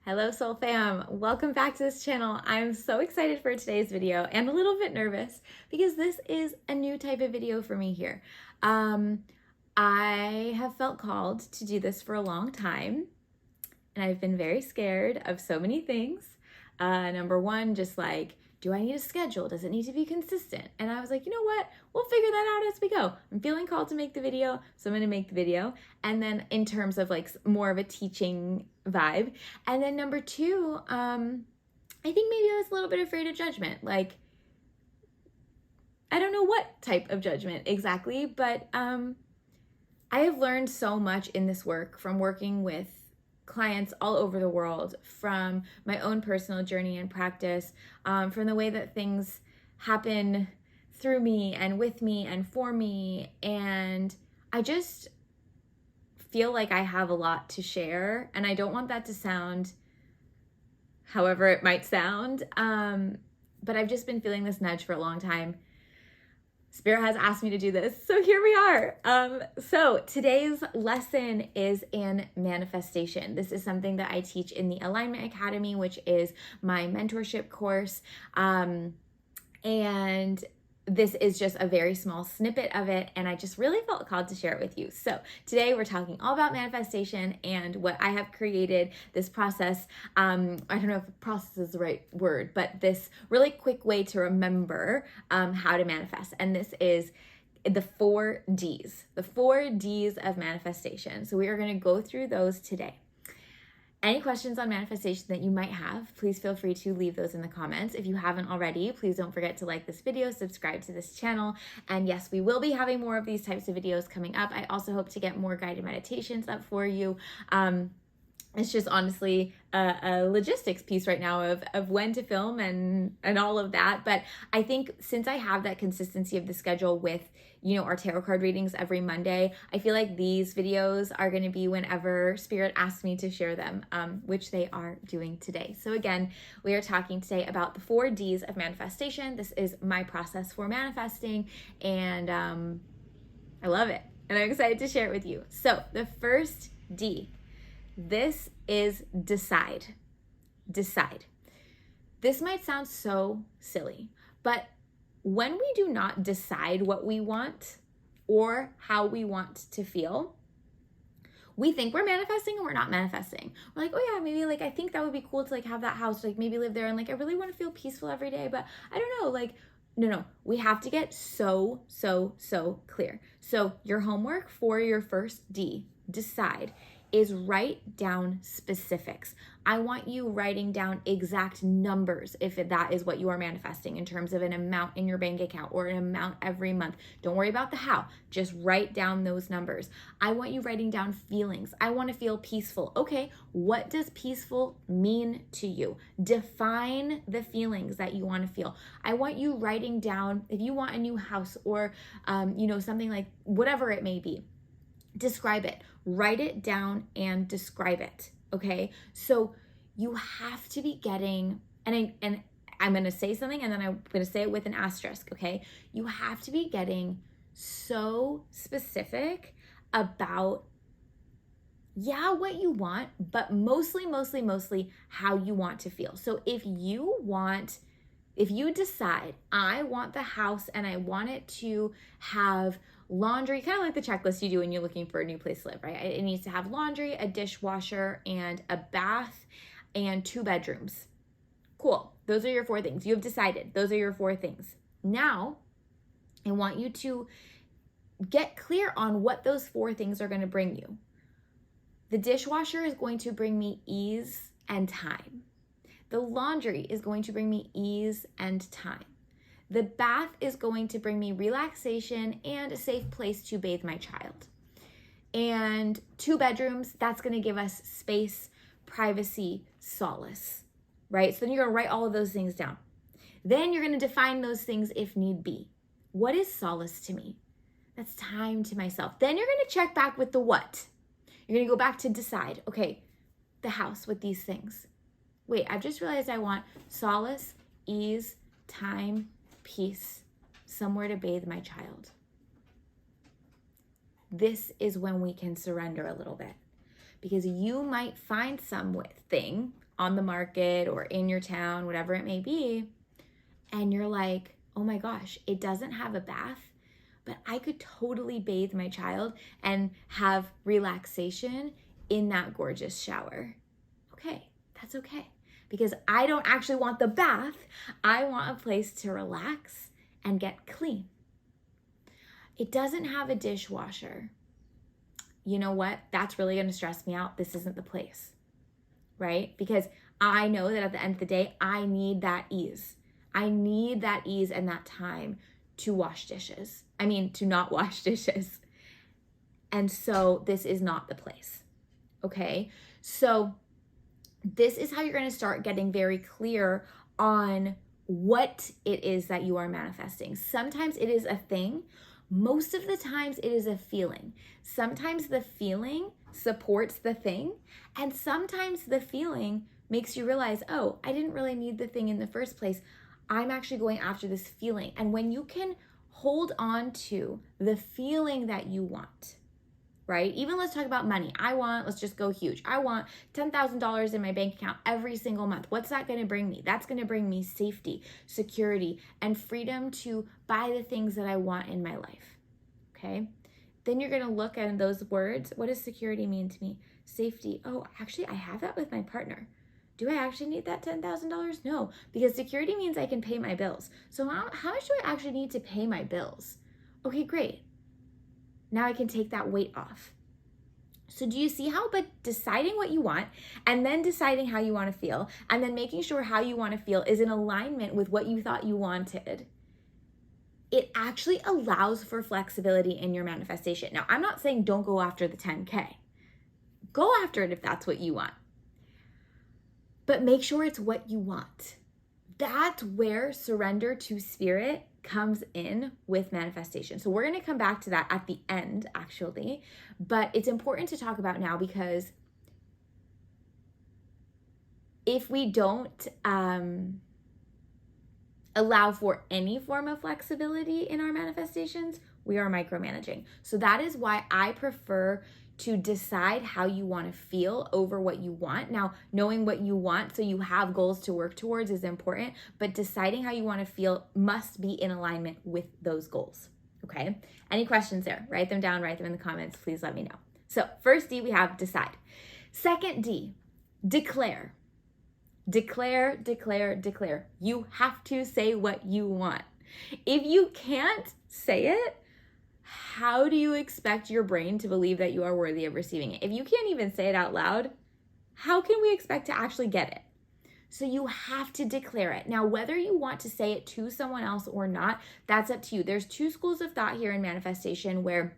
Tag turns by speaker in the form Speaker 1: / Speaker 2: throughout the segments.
Speaker 1: Hello Soul Fam, welcome back to this channel. I'm so excited for today's video and a little bit nervous because this is a new type of video for me here. I have felt called to do this for a long time and I've been very scared of so many things. Number one, just like, do I need a schedule? Does it need to be consistent? And I was like, you know what? We'll figure that out as we go. I'm feeling called to make the video, so I'm gonna make the video. And then in terms of like more of a teaching vibe. And then number two, I think maybe I was a little bit afraid of judgment. Like, I don't know what type of judgment exactly, but I have learned so much in this work from working with clients all over the world, from my own personal journey and practice, from the way that things happen through me and with me and for me. And I just feel like I have a lot to share, and I don't want that to sound however it might sound, but I've just been feeling this nudge for a long time. Spirit has asked me to do this, so here we are. So today's lesson is in manifestation. This is something that I teach in the Alignment Academy, which is my mentorship course. And this is just a very small snippet of it, and I just really felt called to share it with you. So today we're talking all about manifestation and what I have created, this process. I don't know if process is the right word, but this really quick way to remember how to manifest. And this is the 4 Ds, the 4 Ds of manifestation. So we are going to go through those today. Any questions on manifestation that you might have, please feel free to leave those in the comments. If you haven't already, please don't forget to like this video, subscribe to this channel. And yes, we will be having more of these types of videos coming up. I also hope to get more guided meditations up for you. It's just honestly a logistics piece right now of when to film and all of that. But I think since I have that consistency of the schedule with, our tarot card readings every Monday, I feel like these videos are going to be whenever Spirit asks me to share them, which they are doing today. So again, we are talking today about the 4 Ds of manifestation. This is my process for manifesting, and I love it. And I'm excited to share it with you. So the first D, this is decide. Decide. This might sound so silly, but when we do not decide what we want or how we want to feel, we think we're manifesting and we're not manifesting. We're like, oh yeah, maybe like I think that would be cool to like have that house, like maybe live there, and like I really want to feel peaceful every day, but I don't know, like no, we have to get so clear. So your homework for your first D, decide, is write down specifics. I want you writing down exact numbers if that is what you are manifesting in terms of an amount in your bank account or an amount every month. Don't worry about the how, just write down those numbers. I want you writing down feelings. I want to feel peaceful. Okay, what does peaceful mean to you? Define the feelings that you want to feel. I want you writing down if you want a new house or something like whatever it may be. Describe it, write it down and describe it. Okay. So you have to be getting, and I'm going to say something and then I'm going to say it with an asterisk. Okay. You have to be getting so specific about, what you want, but mostly how you want to feel. So if you decide, I want the house and I want it to have laundry, kind of like the checklist you do when you're looking for a new place to live, right? It needs to have laundry, a dishwasher, and a bath, and 2 bedrooms. Cool. Those are your 4 things. You have decided. Those are your 4 things. Now, I want you to get clear on what those 4 things are going to bring you. The dishwasher is going to bring me ease and time. The laundry is going to bring me ease and time. The bath is going to bring me relaxation and a safe place to bathe my child. And 2 bedrooms, that's going to give us space, privacy, solace, right? So then you're going to write all of those things down. Then you're going to define those things if need be. What is solace to me? That's time to myself. Then you're going to check back with the what. You're going to go back to decide, okay, the house with these things. Wait, I've just realized I want solace, ease, time, peace, somewhere to bathe my child. This is when we can surrender a little bit, because you might find something on the market or in your town, whatever it may be, and you're like, oh my gosh, it doesn't have a bath, but I could totally bathe my child and have relaxation in that gorgeous shower. Okay, that's okay. Because I don't actually want the bath. I want a place to relax and get clean. It doesn't have a dishwasher. You know what? That's really going to stress me out. This isn't the place, right? Because I know that at the end of the day, I need that ease. I need that ease and that time to wash dishes. To not wash dishes. And so this is not the place, okay? So this is how you're going to start getting very clear on what it is that you are manifesting. Sometimes it is a thing. Most of the times it is a feeling. Sometimes the feeling supports the thing, and sometimes the feeling makes you realize, oh, I didn't really need the thing in the first place. I'm actually going after this feeling. And when you can hold on to the feeling that you want, right? Even let's talk about money. Let's just go huge. I want $10,000 in my bank account every single month. What's that going to bring me? That's going to bring me safety, security, and freedom to buy the things that I want in my life. Okay? Then you're going to look at those words. What does security mean to me? Safety. Oh, actually, I have that with my partner. Do I actually need that $10,000? No, because security means I can pay my bills. So how much do I actually need to pay my bills? Okay, great. Now I can take that weight off. So do you see how, but deciding what you want and then deciding how you want to feel and then making sure how you want to feel is in alignment with what you thought you wanted, it actually allows for flexibility in your manifestation. Now, I'm not saying don't go after the 10K. Go after it if that's what you want. But make sure it's what you want. That's where surrender to spirit comes in with manifestation. So we're going to come back to that at the end, actually, but it's important to talk about now because if we don't allow for any form of flexibility in our manifestations, we are micromanaging. So that is why I prefer to decide how you want to feel over what you want. Now, knowing what you want so you have goals to work towards is important, but deciding how you want to feel must be in alignment with those goals, okay? Any questions there? Write them down, write them in the comments, please let me know. So first D, we have decide. Second D, declare. Declare, declare, declare. You have to say what you want. If you can't say it, how do you expect your brain to believe that you are worthy of receiving it? If you can't even say it out loud, how can we expect to actually get it? So you have to declare it. Now, whether you want to say it to someone else or not, that's up to you. There's two schools of thought here in manifestation where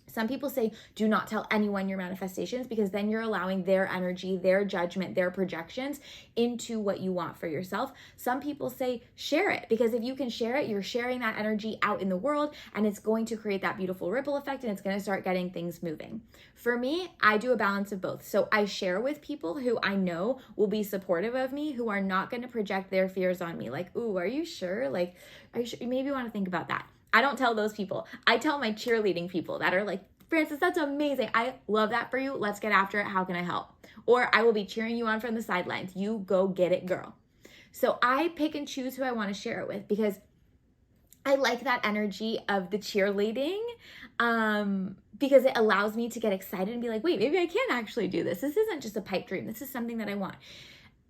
Speaker 1: some people say, do not tell anyone your manifestations because then you're allowing their energy, their judgment, their projections into what you want for yourself. Some people say, share it because if you can share it, you're sharing that energy out in the world and it's going to create that beautiful ripple effect and it's going to start getting things moving. For me, I do a balance of both. So I share with people who I know will be supportive of me, who are not going to project their fears on me. Like, ooh, are you sure? Like, are you sure? You maybe want to think about that. I don't tell those people. I tell my cheerleading people that are like, Frances, that's amazing. I love that for you. Let's get after it. How can I help? Or I will be cheering you on from the sidelines. You go get it, girl. So I pick and choose who I want to share it with because I like that energy of the cheerleading because it allows me to get excited and be like, wait, maybe I can actually do this. This isn't just a pipe dream. This is something that I want.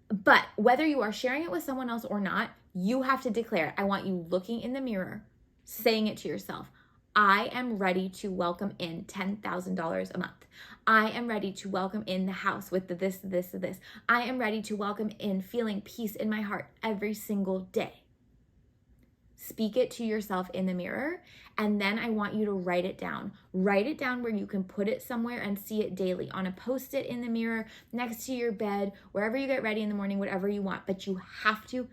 Speaker 1: But whether you are sharing it with someone else or not, you have to declare it. I want you looking in the mirror, saying it to yourself. I am ready to welcome in $10,000 a month. I am ready to welcome in the house with the this, this, this. I am ready to welcome in feeling peace in my heart every single day. Speak it to yourself in the mirror, and then I want you to write it down. Write it down where you can put it somewhere and see it daily, on a Post-it in the mirror, next to your bed, wherever you get ready in the morning, whatever you want, but you have to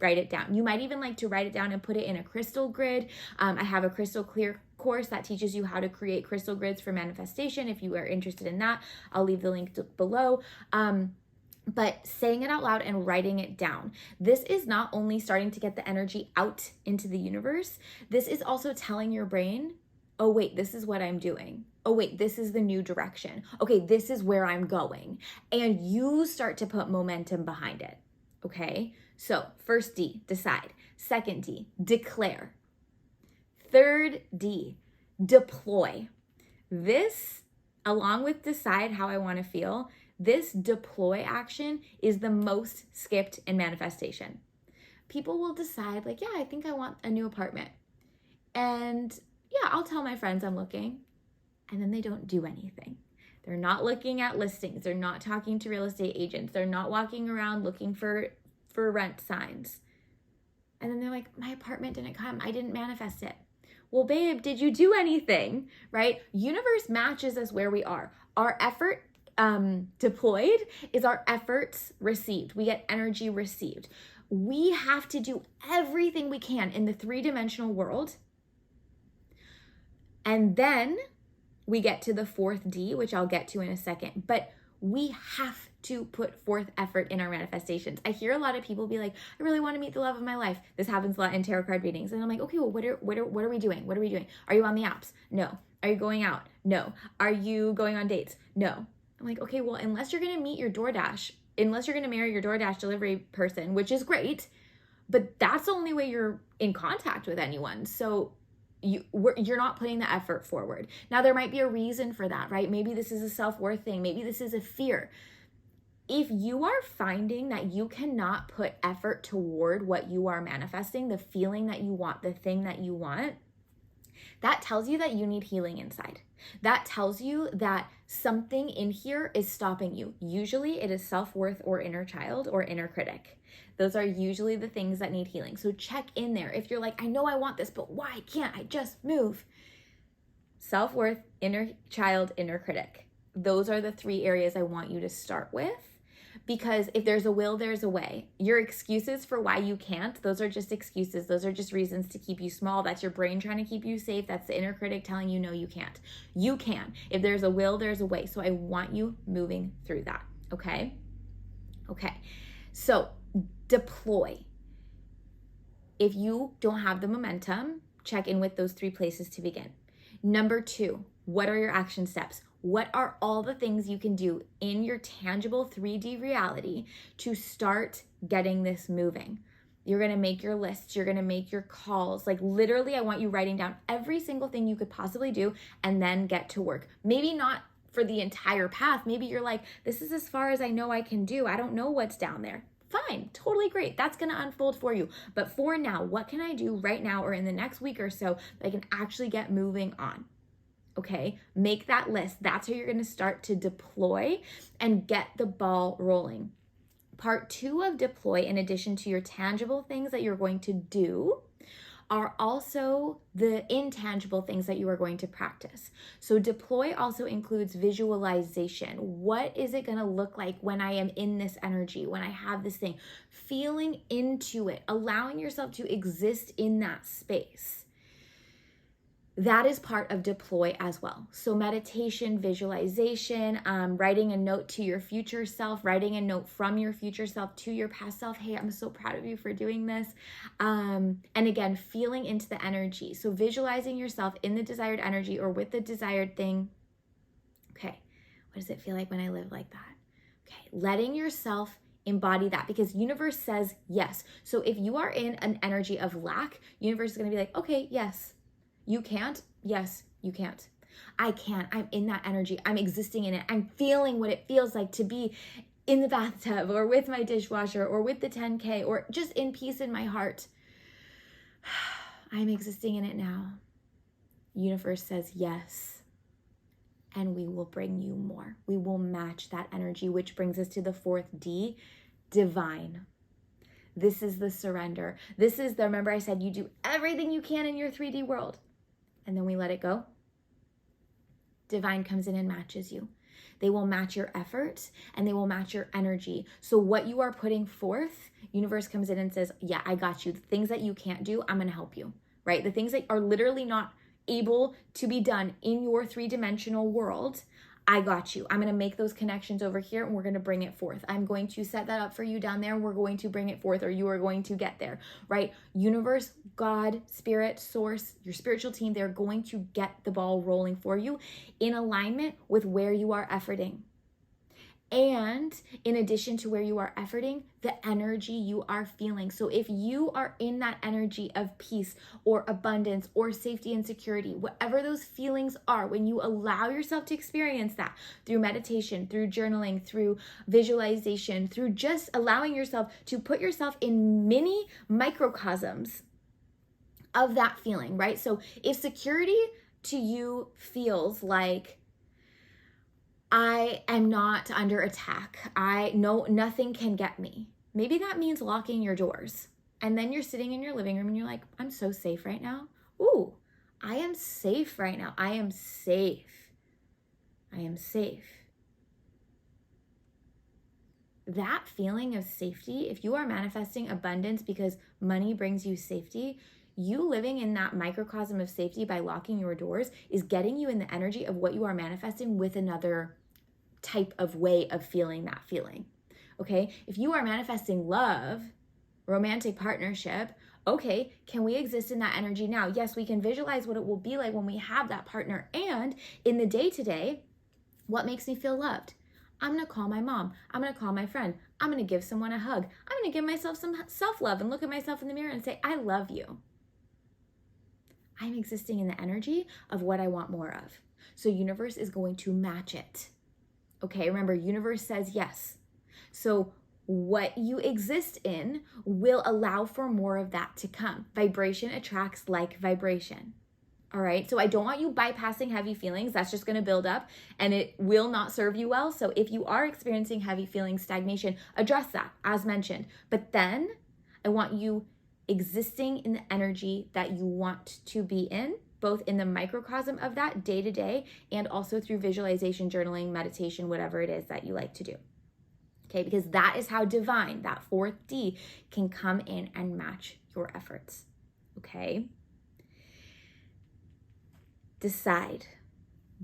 Speaker 1: write it down. You might even like to write it down and put it in a crystal grid. I have a crystal clear course that teaches you how to create crystal grids for manifestation. If you are interested in that, I'll leave the link below. But saying it out loud and writing it down. This is not only starting to get the energy out into the universe, this is also telling your brain, oh wait, this is what I'm doing. Oh wait, this is the new direction. Okay, this is where I'm going. And you start to put momentum behind it. Okay? So, first D, decide. Second D, declare. Third D, deploy. This, along with decide how I want to feel, this deploy action is the most skipped in manifestation. People will decide, like, yeah, I think I want a new apartment. And yeah, I'll tell my friends I'm looking. And then they don't do anything. They're not looking at listings. They're not talking to real estate agents. They're not walking around looking for rent signs. And then they're like, my apartment didn't come. I didn't manifest it. Well, babe, did you do anything? Right? Universe matches us where we are. Our effort deployed is our efforts received. We get energy received. We have to do everything we can in the 3-dimensional world. And then we get to the 4th D, which I'll get to in a second. But we have to put forth effort in our manifestations. I hear a lot of people be like, I really want to meet the love of my life. This happens a lot in tarot card readings. And I'm like, okay, well, what are we doing? What are we doing? Are you on the apps? No. Are you going out? No. Are you going on dates? No. I'm like, okay, well, unless you're going to meet your DoorDash, unless you're going to marry your DoorDash delivery person, which is great, but that's the only way you're in contact with anyone. So you're not putting the effort forward. Now, there might be a reason for that, right? Maybe this is a self-worth thing. Maybe this is a fear. If you are finding that you cannot put effort toward what you are manifesting, the feeling that you want, the thing that you want, that tells you that you need healing inside. That tells you that something in here is stopping you. Usually it is self-worth or inner child or inner critic. Those are usually the things that need healing. So check in there. If you're like, I know I want this, but why can't I just move? Self-worth, inner child, inner critic. Those are the 3 areas I want you to start with. Because if there's a will, there's a way. Your excuses for why you can't, those are just excuses. Those are just reasons to keep you small. That's your brain trying to keep you safe. That's the inner critic telling you, no, you can't. You can. If there's a will, there's a way. So I want you moving through that, okay? Okay, so deploy. If you don't have the momentum, check in with those 3 places to begin. Number 2, what are your action steps? What are all the things you can do in your tangible 3D reality to start getting this moving? You're going to make your lists. You're going to make your calls. Like literally, I want you writing down every single thing you could possibly do and then get to work. Maybe not for the entire path. Maybe you're like, this is as far as I know I can do. I don't know what's down there. Fine, totally great. That's going to unfold for you. But for now, what can I do right now or in the next week or so that I can actually get moving on? Okay, make that list. That's how you're going to start to deploy and get the ball rolling. Part 2 of deploy, in addition to your tangible things that you're going to do, are also the intangible things that you are going to practice. So deploy also includes visualization. What is it going to look like when I am in this energy, when I have this thing? Feeling into it, allowing yourself to exist in that space. That is part of deploy as well. So meditation, visualization, writing a note to your future self, writing a note from your future self to your past self. Hey, I'm so proud of you for doing this. And again, feeling into the energy. So visualizing yourself in the desired energy or with the desired thing. Okay, what does it feel like when I live like that? Okay, letting yourself embody that because universe says yes. So if you are in an energy of lack, universe is going to be like, okay, yes. You can't? Yes, you can't. I can. I'm in that energy. I'm existing in it. I'm feeling what it feels like to be in the bathtub or with my dishwasher or with the 10K or just in peace in my heart. I'm existing in it now. Universe says yes. And we will bring you more. We will match that energy, which brings us to the 4th D, divine. This is the surrender. This is the, remember I said you do everything you can in your 3D world. And then we let it go. Divine comes in and matches you. They will match your efforts and they will match your energy. So what you are putting forth, universe comes in and says, yeah, I got you. The things that you can't do, I'm going to help you, right? The things that are literally not able to be done in your 3-dimensional world, I got you. I'm going to make those connections over here and we're going to bring it forth. I'm going to set that up for you down there. We're going to bring it forth, or you are going to get there, right? Universe, God, spirit, source, your spiritual team, they're going to get the ball rolling for you in alignment with where you are efforting. And in addition to where you are efforting, the energy you are feeling. So if you are in that energy of peace or abundance or safety and security, whatever those feelings are, when you allow yourself to experience that through meditation, through journaling, through visualization, through just allowing yourself to put yourself in mini microcosms of that feeling, right? So if security to you feels like, I am not under attack, I know nothing can get me, maybe that means locking your doors. And then you're sitting in your living room and you're like, I'm so safe right now. Ooh, I am safe right now. I am safe. I am safe. That feeling of safety, if you are manifesting abundance because money brings you safety, you living in that microcosm of safety by locking your doors is getting you in the energy of what you are manifesting with another type of way of feeling that feeling. Okay, if you are manifesting love, romantic partnership, okay, can we exist in that energy now? Yes, we can visualize what it will be like when we have that partner. And in the day-to-day, what makes me feel loved? I'm gonna call my mom. I'm gonna call my friend. I'm gonna give someone a hug. I'm gonna give myself some self-love and look at myself in the mirror and say, I love you. I'm existing in the energy of what I want more of. So universe is going to match it. Okay, remember, universe says yes. So what you exist in will allow for more of that to come. Vibration attracts like vibration. All right, so I don't want you bypassing heavy feelings. That's just going to build up and it will not serve you well. So if you are experiencing heavy feelings, stagnation, address that as mentioned. But then I want you existing in the energy that you want to be in, both in the microcosm of that day to day and also through visualization, journaling, meditation, whatever it is that you like to do. Okay, because that is how divine, that fourth D, can come in and match your efforts. Okay? Decide,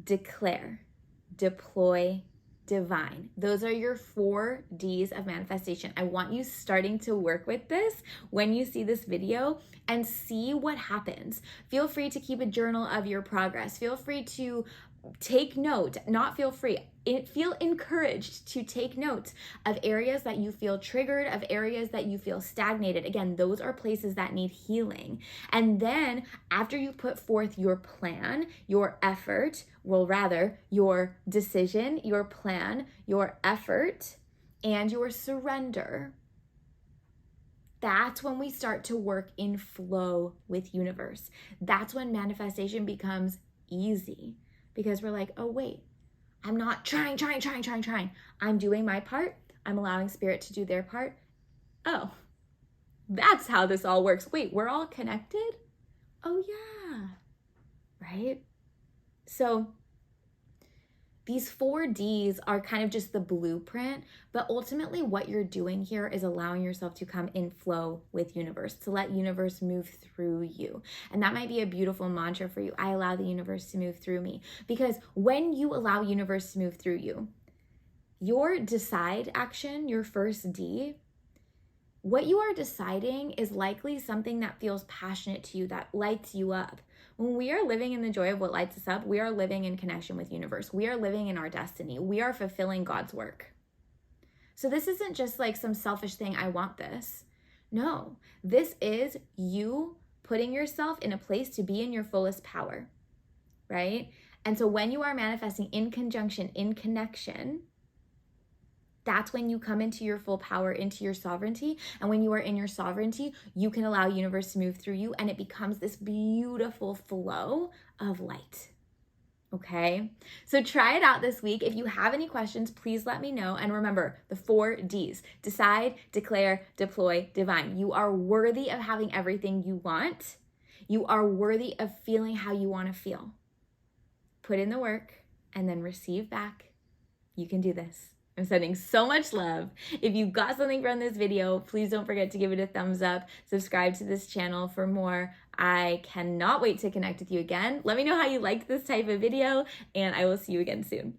Speaker 1: declare, deploy, divine. Those are your 4 Ds of manifestation. I want you starting to work with this when you see this video and see what happens. Feel free to keep a journal of your progress. Feel free to take note, not feel free, feel encouraged to take notes of areas that you feel triggered, of areas that you feel stagnated. Again, those are places that need healing. And then after you put forth your plan, your effort, well, rather your decision, your plan, your effort, and your surrender, that's when we start to work in flow with universe. That's when manifestation becomes easy. Because we're like, oh, wait, I'm not trying. I'm doing my part. I'm allowing spirit to do their part. Oh, that's how this all works. Wait, we're all connected? Oh, yeah, right? So these 4 Ds are kind of just the blueprint, but ultimately what you're doing here is allowing yourself to come in flow with universe, to let universe move through you. And that might be a beautiful mantra for you. I allow the universe to move through me. Because when you allow universe to move through you, your decide action, your first D, what you are deciding is likely something that feels passionate to you, that lights you up. When we are living in the joy of what lights us up, we are living in connection with universe. We are living in our destiny. We are fulfilling God's work. So this isn't just like some selfish thing, I want this. No, this is you putting yourself in a place to be in your fullest power, right? And so when you are manifesting in conjunction, in connection, that's when you come into your full power, into your sovereignty. And when you are in your sovereignty, you can allow universe to move through you and it becomes this beautiful flow of light. Okay, so try it out this week. If you have any questions, please let me know. And remember the 4 Ds: decide, declare, deploy, divine. You are worthy of having everything you want. You are worthy of feeling how you want to feel. Put in the work and then receive back. You can do this. I'm sending so much love. If you got something from this video, please don't forget to give it a thumbs up. Subscribe to this channel for more. I cannot wait to connect with you again. Let me know how you liked this type of video, and I will see you again soon.